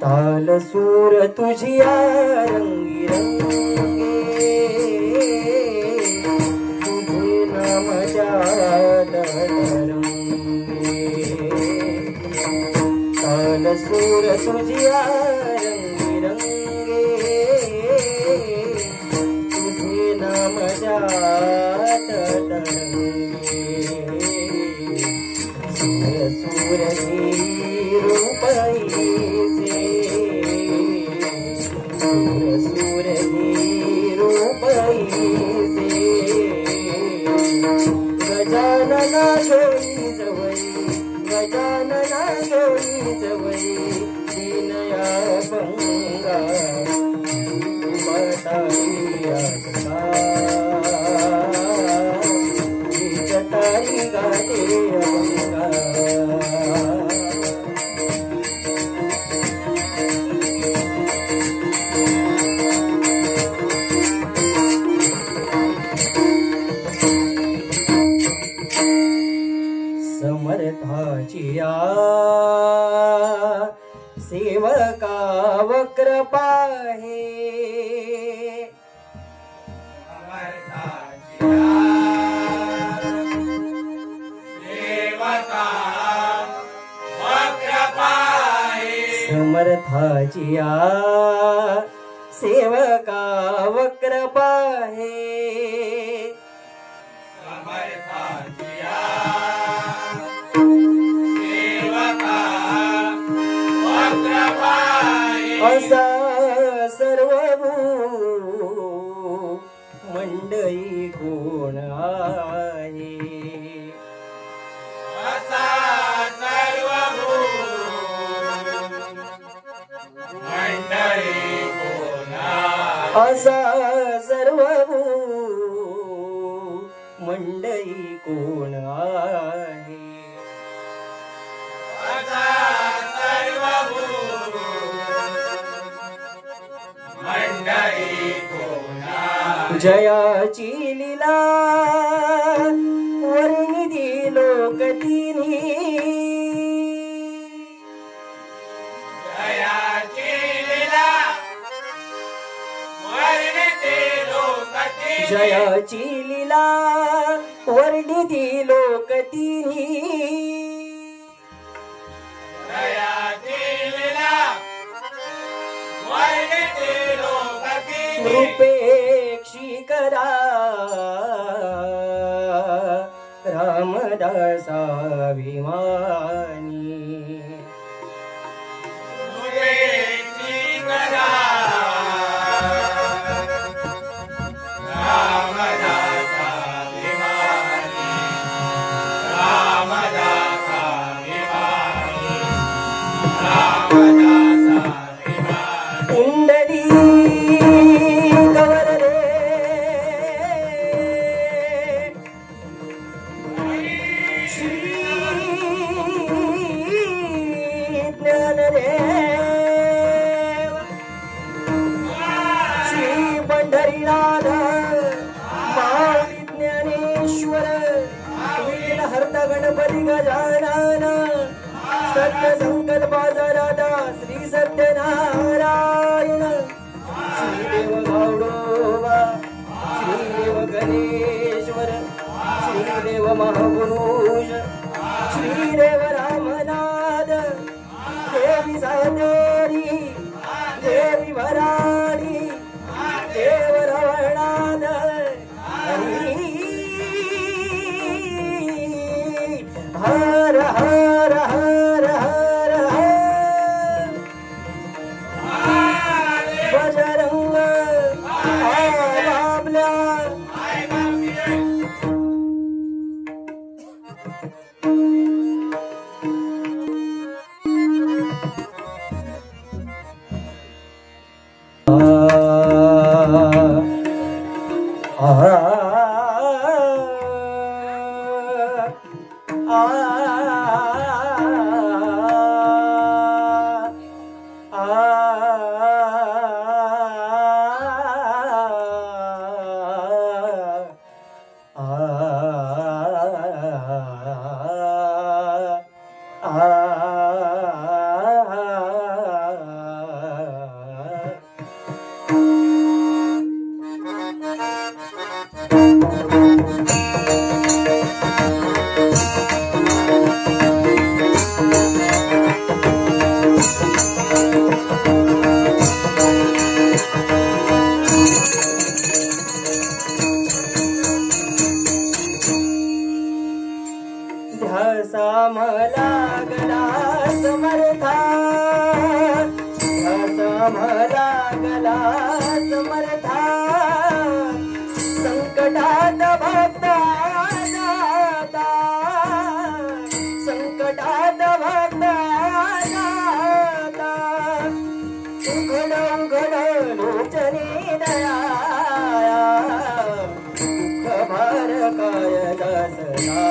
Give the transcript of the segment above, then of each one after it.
ताल सूर तुझिया रंगी रंगे, तुझे नाम जात रंगे। ताल सूर तुझिया रंगी रंगे, तुझे नाम जात रंगे। सूर सूर ही रूपई से, सूर ही रूपई से। गजानना घेई जवई, गजानना घेई जवई, दीनया पंगा बताई आसका, जटारी गाते अभंगा। समर्थाचिया सेवका वक्र पाहे, समर्थाचिया सेवका वक्र पाहे। असा सर्वभू मंडळी कोण आहे, असा सर्वभू मंडळी कोण आहे, असा सर्वभू मंडळी कोण आहे। असा सर्वभू मंडळी कोण आहे। जयाची लीला वर्णिती लोकतिनी, जयाची लीला वर्णिती लोकतिनी, जयाची लीला वर्णिती लोकतिनी। जयाची लीला वर्णिती लोकतिनी। रूपेक्षी करा रामदासाभिमानी, रूपेक्षी करा कुंडली कवर रे, श्री हर्ता गणपती गजानन सत्य संकल्पाचा दादा श्री सत्यनारायण श्रीदेव गौडोबा श्रीदेव गणेश्वर श्रीदेव महापुरुष श्रीदेव रामनाथ देवी सातेरी देवी वराडी देव रवणाद हर हर हर हर हर बजरंग बाबल्या ध्यासा मला गला समर्था ध्यासा मला गला समर्था संकटात भक्ता जाता संकटात भक्ता जाता उघड उघड लोचने दया दुःख भार काय दासना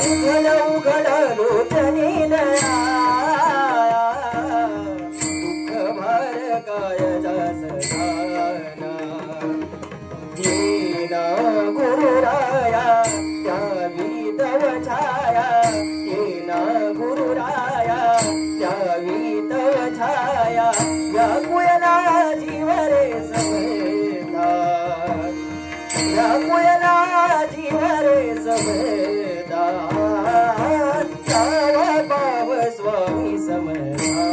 उघड उघड लोचने दया दुःख भार काय दासना येना गुरुराया त्यावी तव छाया येना गुरुराया त्यावी तव छाया व्याकुळला जीवरे समेता व्याकुळला जीवरे समेता सावा पाव स्वामी समर्था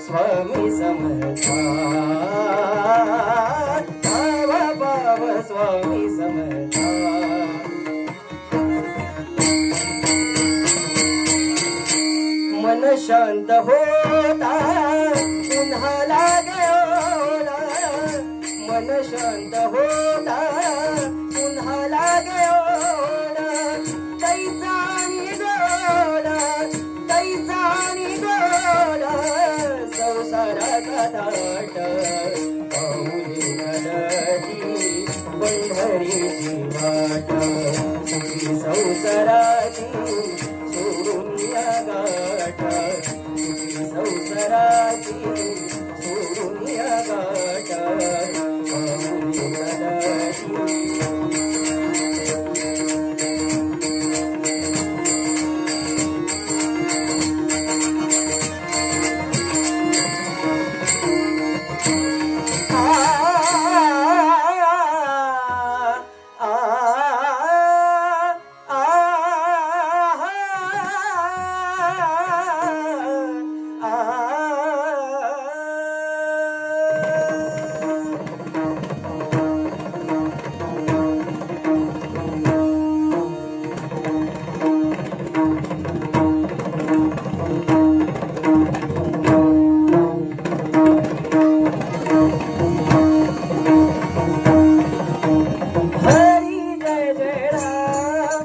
स्वामी समर्था सावा पाव स्वामी समर्था मन शांत होता पुन्हा लागला मन शांत होता पुन्हा लागला तैसा निगोला तैसा निगोला संसाराचा थाट पाहुली नदती पंढरीची वाट सुखी संसाराची सोडून या गाठ सुखी संसाराची सोडून या गाठ पाहुली नदती हरी जय जय राम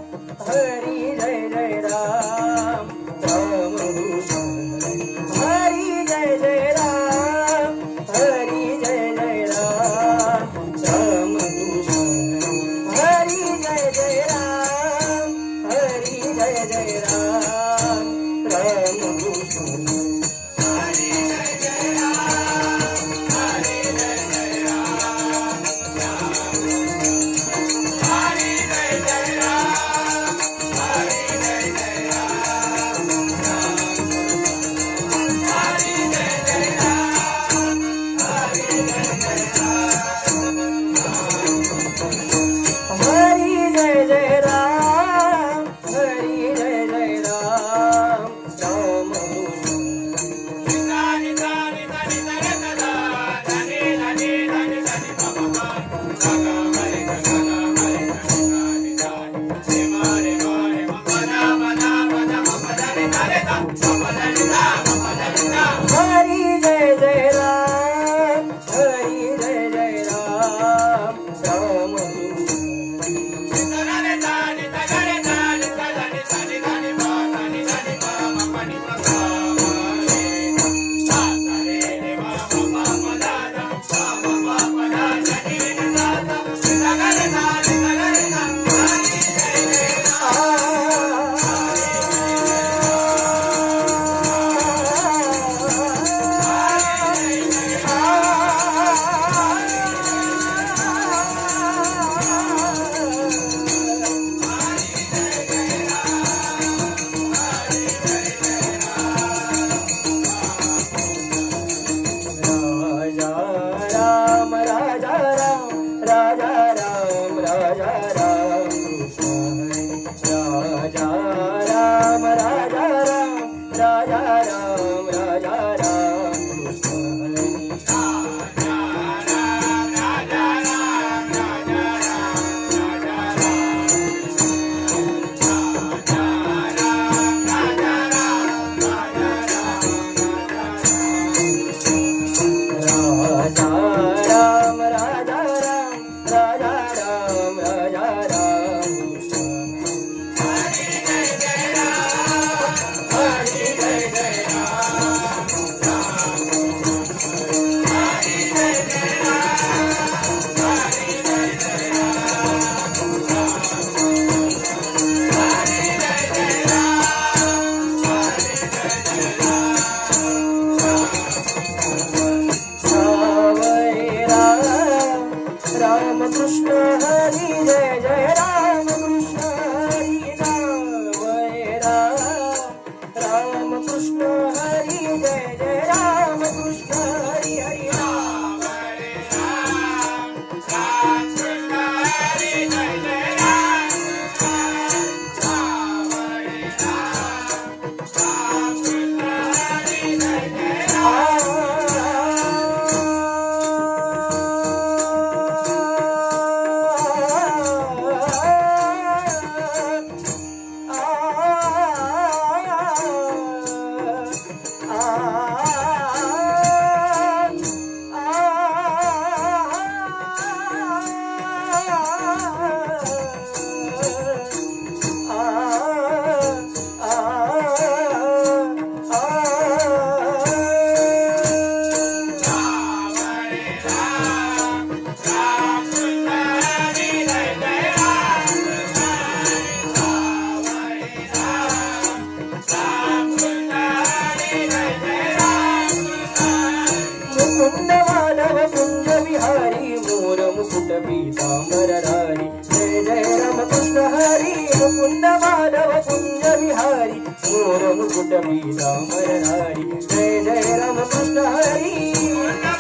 माधव कुंज विहारी मोर मुकुट पीतांबरधारी जय जय राम कृष्ण हरी